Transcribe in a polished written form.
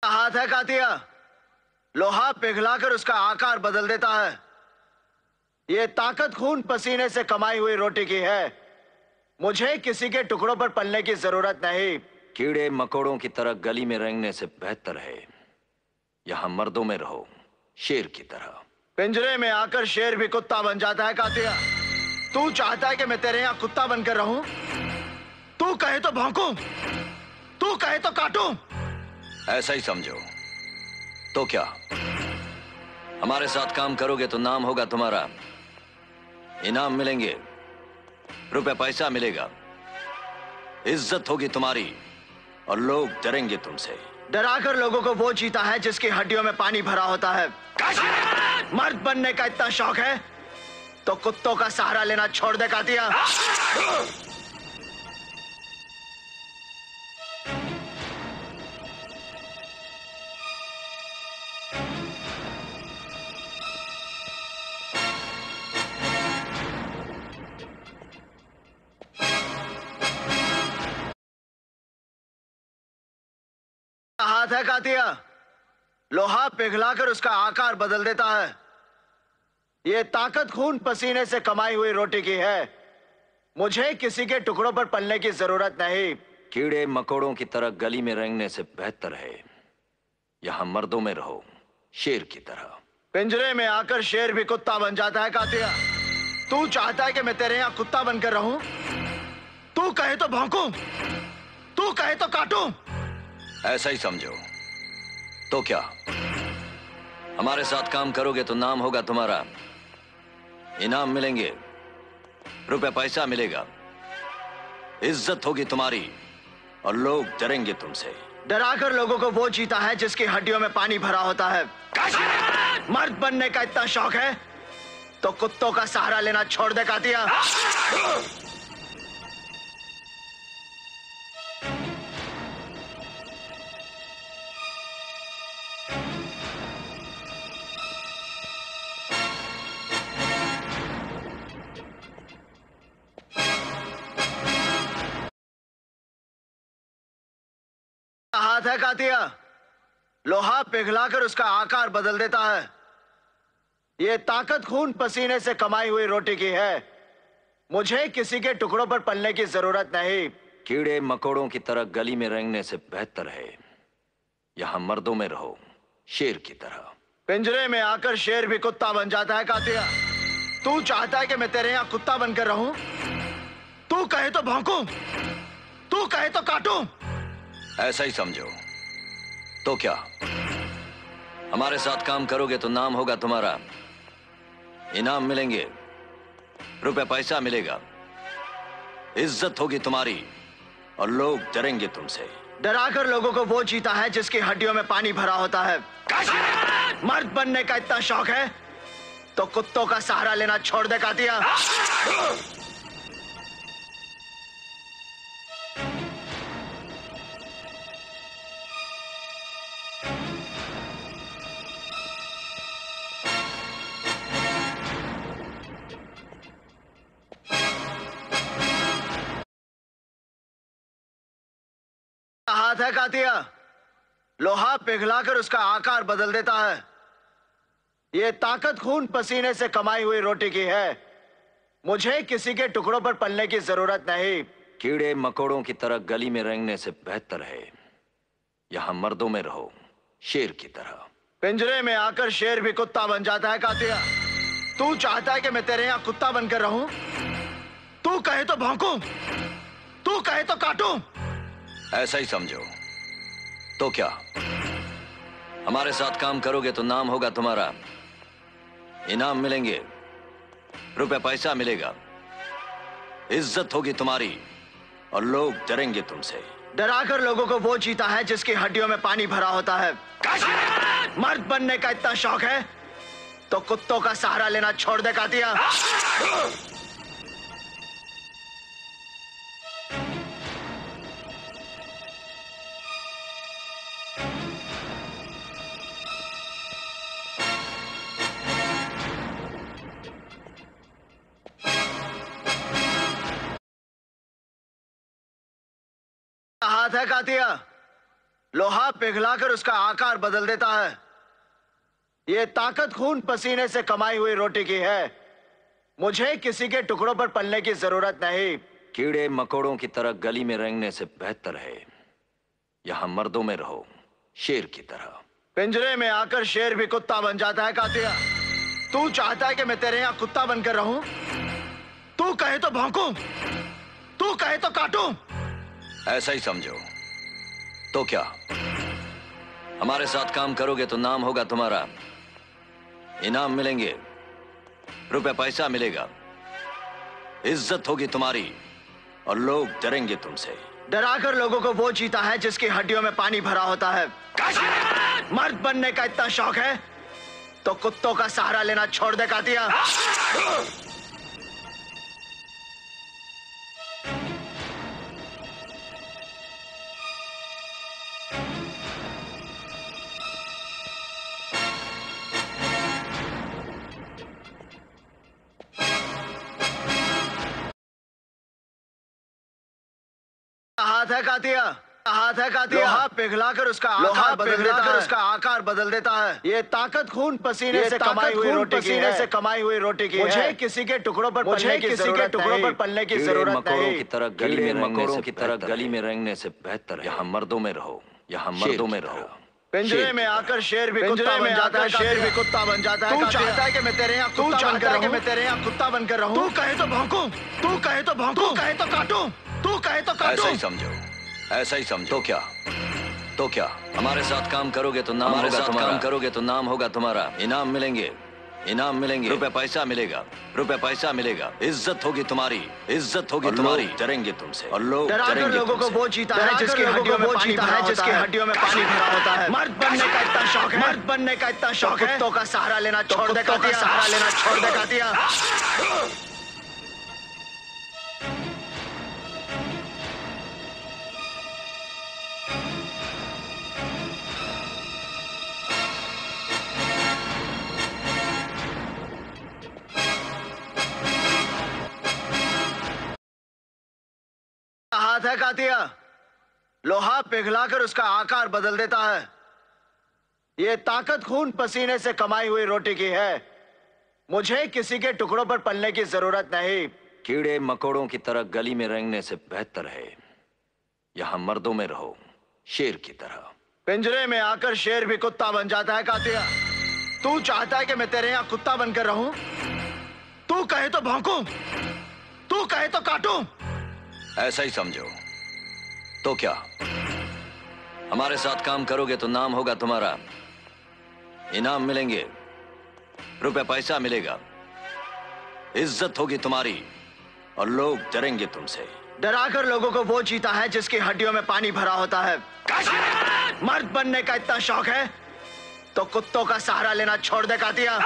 हाथ है कातिया, लोहा पिघलाकर उसका आकार बदल देता है। ये ताकत खून पसीने से कमाई हुई रोटी की है। मुझे किसी के टुकड़ों पर पलने की जरूरत नहीं। कीड़े मकोड़ों की तरह गली में रेंगने से बेहतर है यहां मर्दों में रहो, शेर की तरह। पिंजरे में आकर शेर भी कुत्ता बन जाता है कातिया। तू चाहता है कि मैं तेरे यहां कुत्ता बनकर रहूं? तू कहे तो भौंकूं, तू कहे तो काटूं। ऐसा ही समझो। तो क्या हमारे साथ काम करोगे तो नाम होगा तुम्हारा, इनाम मिलेंगे, रुपए पैसा मिलेगा, इज्जत होगी तुम्हारी और लोग डरेंगे तुमसे। डराकर लोगों को वो जीता है जिसकी हड्डियों में पानी भरा होता है। मर्द बनने का इतना शौक है तो कुत्तों का सहारा लेना छोड़ दे कातिया। हाथ है कातिया, लोहा पिघलाकर उसका आकार बदल देता है। ये ताकत खून पसीने से कमाई हुई रोटी की है। मुझे किसी के टुकड़ों पर पलने की जरूरत नहीं। कीड़े मकोड़ों की तरह गली में रेंगने से बेहतर है यहां मर्दों में रहो, शेर की तरह। पिंजरे में आकर शेर भी कुत्ता बन जाता है कातिया। तू चाहता है कि मैं तेरे यहां कुत्ता बनकर रहूं? तू कहे तो भौंकूं, तू कहे तो काटूं। ऐसा ही समझो। तो क्या हमारे साथ काम करोगे तो नाम होगा तुम्हारा, इनाम मिलेंगे, रुपए पैसा मिलेगा, इज्जत होगी तुम्हारी और लोग डरेंगे तुमसे। डराकर लोगों को वो जीता है जिसकी हड्डियों में पानी भरा होता है। मर्द बनने का इतना शौक है तो कुत्तों का सहारा लेना छोड़ दे कातिया। हाथ है कातिया, लोहा पिघलाकर उसका आकार बदल देता है। ये ताकत खून पसीने से कमाई हुई रोटी की है। मुझे किसी के टुकड़ों पर पलने की जरूरत नहीं। कीड़े मकोड़ों की तरह गली में रेंगने से बेहतर है यहां मर्दों में रहो, शेर की तरह। पिंजरे में आकर शेर भी कुत्ता बन जाता है कातिया। तू चाहता है कि मैं तेरे यहां कुत्ता बनकर रहूं? तू कहे तो भौंकूं, तू कहे तो काटूं। ऐसा ही समझो। तो क्या हमारे साथ काम करोगे तो नाम होगा तुम्हारा, इनाम मिलेंगे, रुपए पैसा मिलेगा, इज्जत होगी तुम्हारी और लोग डरेंगे तुमसे। डराकर लोगों को वो जीता है जिसकी हड्डियों में पानी भरा होता है। मर्द बनने का इतना शौक है तो कुत्तों का सहारा लेना छोड़ दे कातिया। हाथ है कातिया, लोहा पिघलाकर उसका आकार बदल देता है। ये ताकत खून पसीने से कमाई हुई रोटी की है। मुझे किसी के टुकड़ों पर पलने की जरूरत नहीं। कीड़े मकोड़ों की तरह गली में रेंगने से बेहतर है यहां मर्दों में रहो, शेर की तरह। पिंजरे में आकर शेर भी कुत्ता बन जाता है कातिया। तू चाहता है कि मैं तेरे यहां कुत्ता बनकर रहूं? तू कहे तो भौंकूं, तू कहे तो काटूं। ऐसा ही समझो। तो क्या हमारे साथ काम करोगे तो नाम होगा तुम्हारा, इनाम मिलेंगे, रुपए पैसा मिलेगा, इज्जत होगी तुम्हारी और लोग डरेंगे तुमसे। डराकर लोगों को वो जीता है जिसकी हड्डियों में पानी भरा होता है। मर्द बनने का इतना शौक है तो कुत्तों का सहारा लेना छोड़ दे कातिया। हाथ है कातिया, लोहा पिघलाकर उसका आकार बदल देता है। ये ताकत खून पसीने से कमाई हुई रोटी की है। मुझे किसी के टुकड़ों पर पलने की जरूरत नहीं। कीड़े मकोड़ों की तरह गली में रेंगने से बेहतर है यहां मर्दों में रहो, शेर की तरह। पिंजरे में आकर शेर भी कुत्ता बन जाता है कातिया। तू चाहता है कि मैं तेरे यहां कुत्ता बनकर रहूं? तू कहे तो भौंकूं, तू कहे तो काटूं। ऐसा ही समझो। तो क्या हमारे साथ काम करोगे तो नाम होगा तुम्हारा, इनाम मिलेंगे, रुपए पैसा मिलेगा, इज्जत होगी तुम्हारी और लोग डरेंगे तुमसे। डराकर लोगों को वो जीता है जिसकी हड्डियों में पानी भरा होता है। मर्द बनने का इतना शौक है तो कुत्तों का सहारा लेना छोड़ दे कातिया। हाथ है कातिया, हाथ है कातिया। लोहा पिघलाकर उसका आकार बदल देता है। ये ताकत खून पसीने से कमाई हुई रोटी की है। मुझे किसी के टुकड़ों पर पलने की जरूरत नहीं। मकोड़ों की तरह गली में रेंगने से बेहतर है यहाँ मर्दों में रहो, यहाँ मर्दों में रहो। पिंजरे में आकर शेर भी कुत्ता बन जाता है। तू चाहता है कि मैं तेरे यहाँ कुत्ता बनकर रहूं? तू कहे तो भौंकूं, तू कहे तो काटूं, तू कहे तो काटूं। ऐसा ही समझो, ऐसा ही समझो। तो क्या हमारे साथ काम करोगे तो नाम होगा तुम्हारा, इनाम मिलेंगे, रुपए पैसा मिलेगा, इज्जत होगी तुम्हारी, डरेंगे तुमसे और लोग डराकर लोगों को वो जीता है जिसकी हड्डियों में पानी भरा होता है। मर्द बनने का इतना शौक है, कुत्तों का सहारा लेना छोड़ दे कातिया। हाथ है कातिया। लोहा पिघलाकर उसका आकार बदल देता है। ये ताकत खून पसीने से कमाई हुई रोटी की है। मुझे किसी के टुकड़ों पर पलने की जरूरत नहीं। कीड़े मकोड़ों की तरह गली में रेंगने से बेहतर है यहाँ मर्दों में रहो, शेर की तरह। पिंजरे में आकर शेर भी कुत्ता बन जाता है कातिया। तू चाहता है कि मैं तेरे यहाँ कुत्ता बनकर रहूं? तू कहे तो भौंकूं, तू कहे तो काटूं। ऐसा ही समझो। तो क्या हमारे साथ काम करोगे तो नाम होगा तुम्हारा, इनाम मिलेंगे, रुपए पैसा मिलेगा, इज्जत होगी तुम्हारी और लोग डरेंगे तुमसे। डराकर लोगों को वो जीता है जिसकी हड्डियों में पानी भरा होता है। मर्द बनने का इतना शौक है तो कुत्तों का सहारा लेना छोड़ दे कातिया।